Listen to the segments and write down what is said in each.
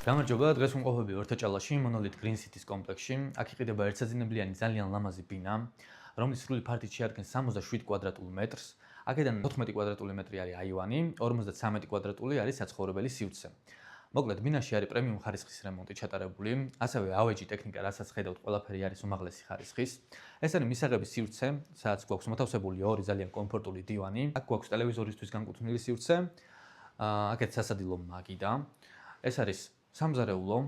გამარჯობა, დღეს ვიმყოფები ორთაჭალაში, Monolith Green City-ის კომპლექსში. აქ იყიდება ერთსაძინებლიანი ძალიან ლამაზი ბინა, რომლის სრული ფართით შეადგენს 67 კვადრატულ მეტრს. აქედან 14 კვადრატული მეტრი არის აივანი, 53 კვადრატული არის საცხოვრებელი სივრცე. მოკლედ, ბინაში არის პრემიუმ ხარისხის რემონტი ჩატარებული, ასევე ავეჯი ტექნიკა, რასაც ხედავთ, ყველაფერი არის უმაღლესი ხარისხის. ეს არის მისაღების სივრცე, სადაც გვაქვს მოთავსებული ორი ძალიან კომფორტული დივანი. აქ გვაქვს ტელევიზორისთვის განკუთვნილი სივრცე. აქეთ სასადილო მაგიდა. ეს არის სამზარეულო.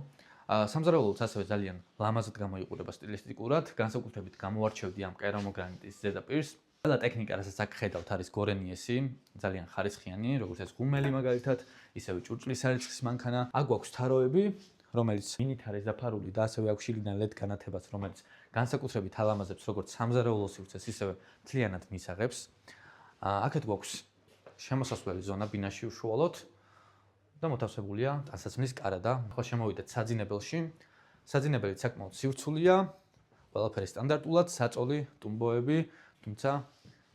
სამზარეულოც ასევე ძალიან ლამაზად გამოიყურება სტილისტიკურად, განსაკუთრებით გამოარჩევდი ამ კერამოგრანიტის ზედაპირს. ყველა ტექნიკა, რასაც აქ ხედავთ, არის გორენიესი, ძალიან ხარისხიანი, როგორც ეს ღუმელი მაგალითად, ისევე ჭურჭლის სარიცხის მანქანა. აქ გვაქვს თაროები, რომელიც მინით არის დაფარული და ასევე აქვს შიგნიდან LED განათებაც, რომელიც განსაკუთრებით ალამაზებს როგორც სამზარეულო სივრცეს, ისევე მთლიანად მისაღებს. აქეთ გვაქვს შემოსასვლელი ზონა ბინაში უშუალოდ. და მოთავსებულია ტანსაცმლის კარადა. ახლა შემოვიდეთ საძინებელში. საძინებელი საკმაოდ სივრცულია, ყველაფერი სტანდარტულად, საწოლი, ტუმბოები, თუმცა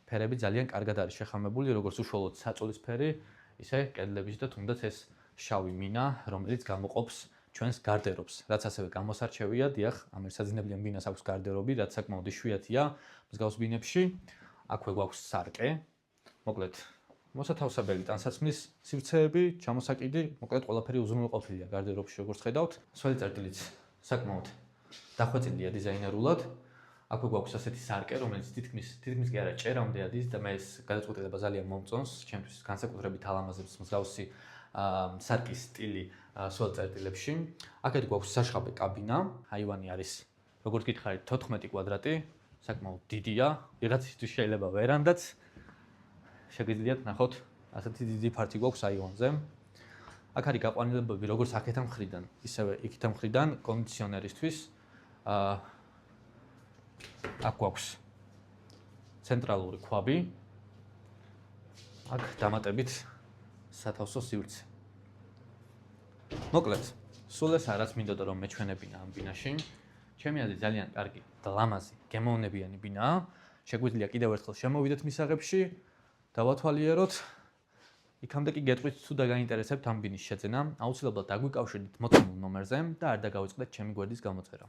ფერები ძალიან კარგად არის შეხამებული, როგორც უშუალოდ საწოლის ფერი, ისე კედლების და თუნდაც ეს შავი მინა, რომელიც გამოყოფს ჩვენს გარდერობს, რაც ასევე გამოსარჩევია, დიახ, ამ ერთსაძინებლიან ბინას აქვს გარდერობი, რაც საკმაოდ იშვიათია მსგავს ბინებში. აქვე გვაქვს სარკე. მოკლედ მოსათავსებელი ტანსაცმლის სივრცეები, ჩამოსაკიდი, მოკლედ ყველაფერი უზრუნველყოფილია გარდერობში, როგორც ხედავთ. სველი წერტილიც საკმაოდ დახვეწილია დიზაინერულად. აქვე გვაქვს ასეთი სარკე, რომელიც თითქმის კი არა ჭერამდე ადის და მე ეს გადაწყვეტილება ძალიან მომწონს, ჩემთვის განსაკუთრებით ალამაზებს მსგავსი სარკის სტილი სველ წერტილებში. აქეთ გვაქვს საშხაბე კაბინა, აივანი არის, როგორც გითხარით, 14 კვადრატი, საკმაოდ დიდია, ვიღაცისთვის შეიძლება ვერანდაც შეგიძლიათ ნახოთ, ასეთი დიდი ფართი გვაქვს აივანზე. აქ არის გაყვანილებები როგორც აქეთა მხრიდან, ისევე იქეთა მხრიდან კონდიციონერისთვის. აქ გვაქვს ცენტრალური ქვაბი. აქ დამატებით სათავსო სივრცე. მოკლედ, სულ ეს რაც მინდოდა რომ მეჩვენებინა ამ ბინაში. ჩემი აზრით ძალიან კარგი და ლამაზი, გემოვნებიანი ბინაა. შეგვიძლია კიდევ ერთხელ შემოვიდეთ მისაღებში. დავათვალიეროთ. იქამდე კი გეტყვით თუ დაგაინტერესებთ ამ ბინის შეძენა, აუცილებლად დაგვიკავშირდით მოცემულ ნომერზე და არ დაგავიწყდეთ ჩემი გვერდის გამოწერა.